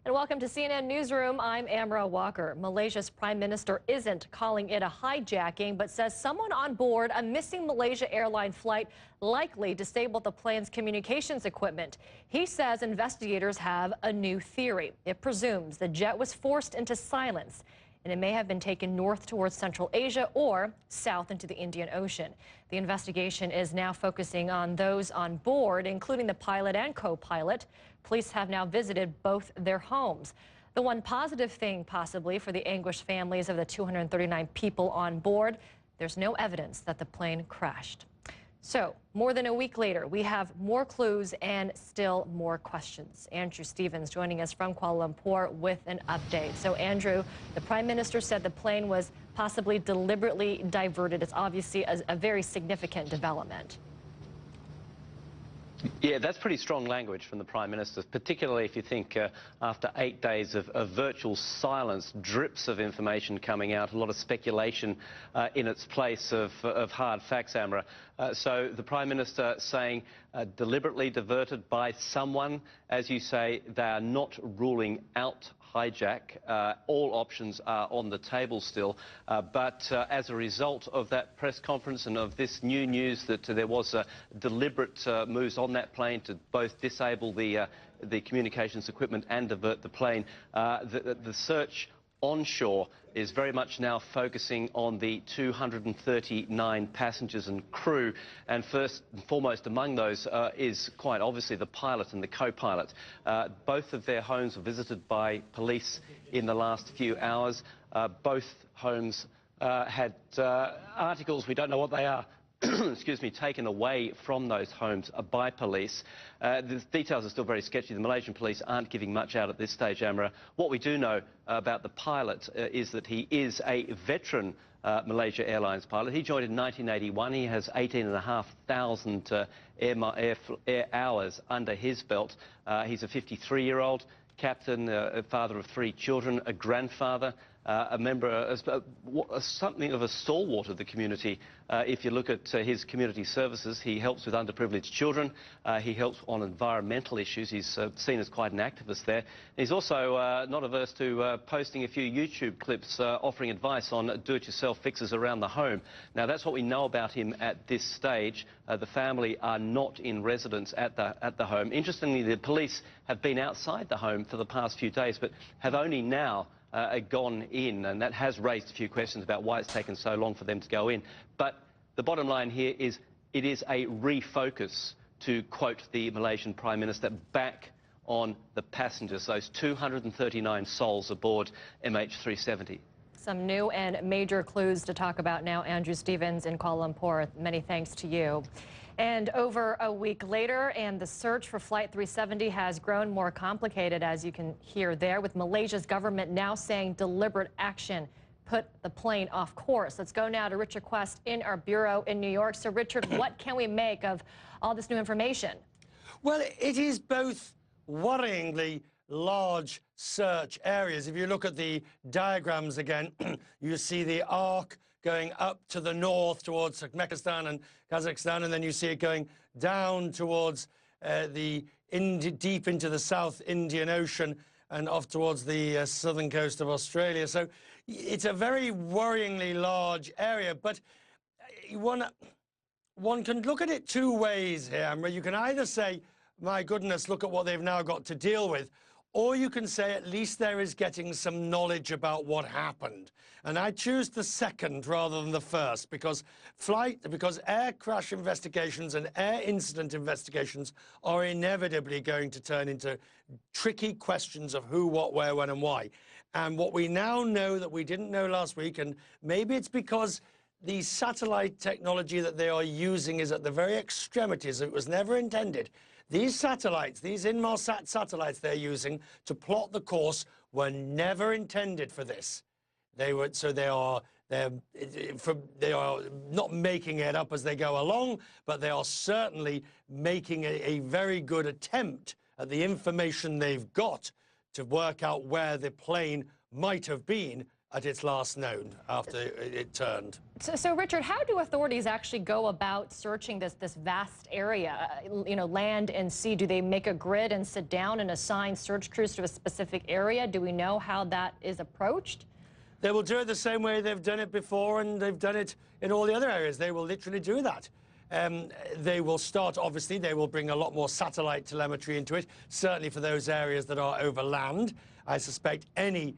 And welcome to CNN Newsroom. I'm Amra Walker. Malaysia's prime minister isn't calling it a hijacking, but says someone on board a missing Malaysia Airlines flight likely disabled the plane's communications equipment. He says investigators have a new theory. It presumes the jet was forced into silence, and it may have been taken north towards Central Asia or south into the Indian Ocean. The investigation is now focusing on those on board, including the pilot and co-pilot. Police have now visited both their homes. The one positive thing possibly for the anguished families of the 239 people on board, there's no evidence that the plane crashed. So, more than a week later, we have more clues and still more questions. Andrew Stevens joining us from Kuala Lumpur with an update. So, Andrew, the Prime Minister said the plane was possibly deliberately diverted. It's obviously a very significant development. Yeah, that's pretty strong language from the Prime Minister, particularly if you think after 8 days of virtual silence, drips of information coming out, a lot of speculation in its place of hard facts, Amra. So the Prime Minister saying deliberately diverted by someone. As you say, they are not ruling out hijack. All options are on the table still, but as a result of that press conference and of this new news that there was deliberate moves on that plane to both disable the communications equipment and divert the plane, the search onshore is very much now focusing on the 239 passengers and crew, and first and foremost among those is quite obviously the pilot and the co-pilot. Both of their homes were visited by police in the last few hours. Both homes had articles, we don't know what they are, excuse me, taken away from those homes by police. The details are still very sketchy. The Malaysian police aren't giving much out at this stage, Amra. What we do know about the pilot is that he is a veteran Malaysia Airlines pilot. He joined in 1981. He has 18,500 air hours under his belt. He's a 53-year-old captain, a father of 3 children, a grandfather, a member, something of a stalwart of the community. If you look at his community services, he helps with underprivileged children. He helps on environmental issues. He's seen as quite an activist there. He's also not averse to posting a few YouTube clips offering advice on do-it-yourself fixes around the home. Now, that's what we know about him at this stage. The family are not in residence at the home. Interestingly, the police have been outside the home for the past few days, but have only now gone in, and that has raised a few questions about why it's taken so long for them to go in. But the bottom line here is it is a refocus, to quote the Malaysian Prime Minister, back on the passengers, those 239 souls aboard MH370. Some new and major clues to talk about now. Andrew Stevens in Kuala Lumpur, many thanks to you. And over a week later, and the search for Flight 370 has grown more complicated, as you can hear there, with Malaysia's government now saying deliberate action put the plane off course. Let's go now to Richard Quest in our bureau in New York. So, Richard, what can we make of all this new information? Well, it is both worryingly large search areas. If you look at the diagrams again, you see the arc going up to the north towards Turkmenistan and Kazakhstan, and then you see it going down towards deep into the South Indian Ocean and off towards the southern coast of Australia. So it's a very worryingly large area, but one can look at it two ways here, Amra. You can either say, my goodness, look at what they've now got to deal with, or you can say at least there is getting some knowledge about what happened. And I choose the second rather than the first, because air crash investigations and air incident investigations are inevitably going to turn into tricky questions of who, what, where, when, and why. And what we now know that we didn't know last week, and maybe it's because the satellite technology that they are using is at the very extremities. It was never intended. These satellites, these Inmarsat satellites they're using to plot the course, were never intended for this. They are not making it up as they go along, but they are certainly making a very good attempt at the information they've got to work out where the plane might have been at its last known after it turned. So, Richard, how do authorities actually go about searching this vast area, land and sea? Do they make a grid and sit down and assign search crews to a specific area? Do we know how that is approached? They will do it the same way they've done it before, and they've done it in all the other areas. They will literally do that. They will start, obviously, they will bring a lot more satellite telemetry into it, certainly for those areas that are over land. I suspect any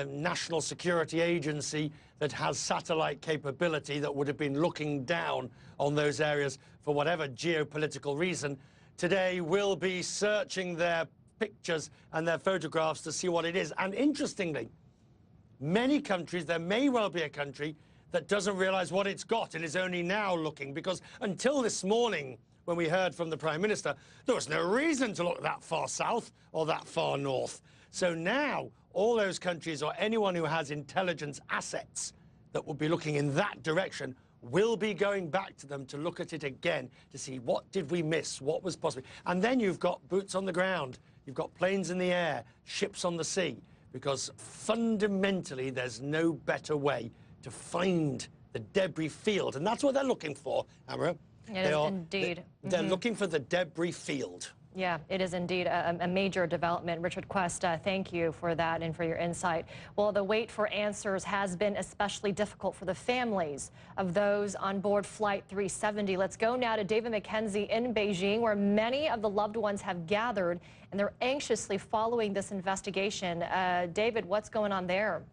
national security agency that has satellite capability that would have been looking down on those areas for whatever geopolitical reason today will be searching their pictures and their photographs to see what it is. And interestingly, many countries, there may well be a country that doesn't realize what it's got and is only now looking, because until this morning when we heard from the Prime Minister, there was no reason to look that far south or that far north. So now all those countries, or anyone who has intelligence assets that will be looking in that direction, will be going back to them to look at it again to see what did we miss, what was possible. And then you've got boots on the ground, you've got planes in the air, ships on the sea, because fundamentally there's no better way to find the debris field. And that's what they're looking for, Amra. It is indeed. They're looking for the debris field. Yeah, it is indeed a major development. Richard Quest, thank you for that and for your insight. Well, the wait for answers has been especially difficult for the families of those on board Flight 370. Let's go now to David McKenzie in Beijing, where many of the loved ones have gathered, and they're anxiously following this investigation. David, what's going on there?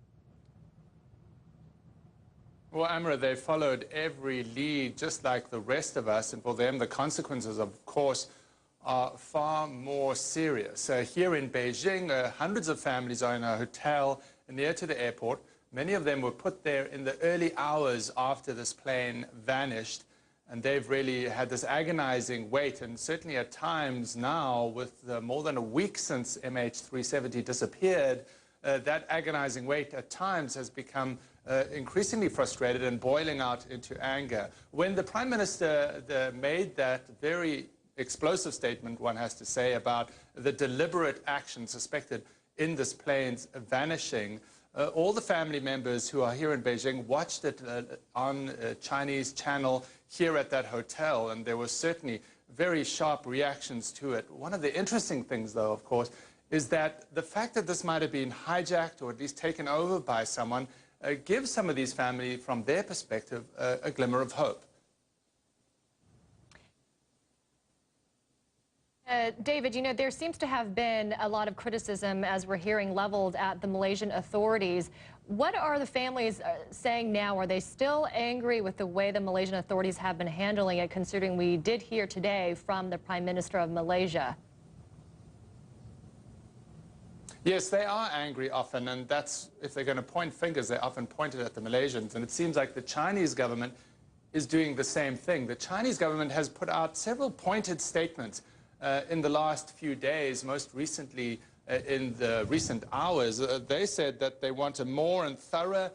Well, Amra, they followed every lead just like the rest of us, and for them the consequences, of course, are far more serious. Here in Beijing, hundreds of families are in a hotel near to the airport. Many of them were put there in the early hours after this plane vanished, and they've really had this agonizing wait, and certainly at times now, with more than a week since MH370 disappeared, that agonizing wait at times has become increasingly frustrated and boiling out into anger. When the Prime Minister made that very explosive statement, one has to say, about the deliberate action suspected in this plane's vanishing, all the family members who are here in Beijing watched it on a Chinese channel here at that hotel, and there were certainly very sharp reactions to it. One of the interesting things, though, of course, is that the fact that this might have been hijacked or at least taken over by someone gives some of these families, from their perspective, a glimmer of hope. David, there seems to have been a lot of criticism, as we're hearing, leveled at the Malaysian authorities. What are the families saying now? Are they still angry with the way the Malaysian authorities have been handling it, considering we did hear today from the Prime Minister of Malaysia? Yes, they are angry often, and that's, if they're going to point fingers, they often point it at the Malaysians. And it seems like the Chinese government is doing the same thing. The Chinese government has put out several pointed statements in the last few days, most recently in the recent hours. They said that they wanted more and thorough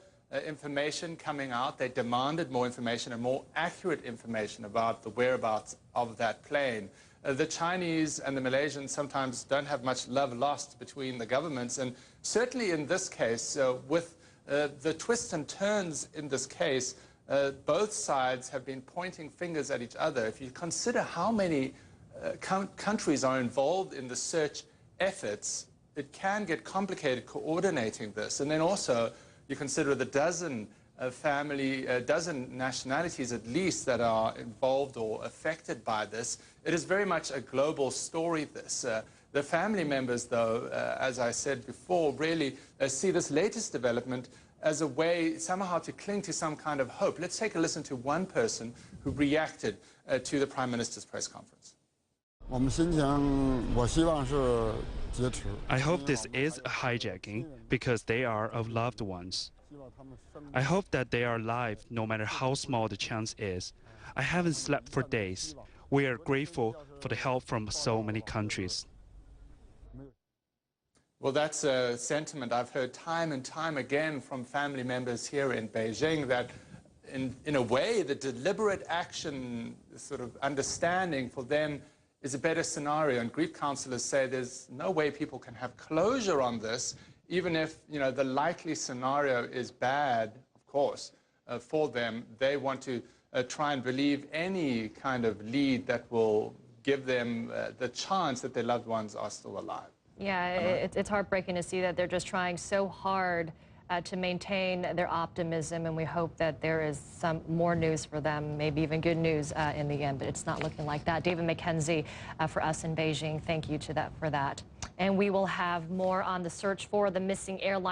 information coming out. They demanded more information and more accurate information about the whereabouts of that plane. The Chinese and the Malaysians sometimes don't have much love lost between the governments, and certainly in this case, with the twists and turns in this case, both sides have been pointing fingers at each other. If you consider how many countries are involved in the search efforts, it can get complicated coordinating this. And then also, you consider the dozen nationalities at least that are involved or affected by this. It is very much a global story, this. The family members, though, as I said before, really see this latest development as a way somehow to cling to some kind of hope. Let's take a listen to one person who reacted to the Prime Minister's press conference. I hope this is a hijacking because they are of loved ones. I hope that they are alive no matter how small the chance is. I haven't slept for days. We are grateful for the help from so many countries. Well, that's a sentiment I've heard time and time again from family members here in Beijing, that in a way the deliberate action sort of understanding for them is a better scenario. And grief counselors say there's no way people can have closure on this, even if, you know, the likely scenario is bad, of course, for them. They want to try and believe any kind of lead that will give them the chance that their loved ones are still alive. Yeah, it's heartbreaking to see that they're just trying so hard to maintain their optimism, and we hope that there is some more news for them, maybe even good news in the end, but it's not looking like that. David McKenzie for us in Beijing, thank you for that. And we will have more on the search for the missing airline.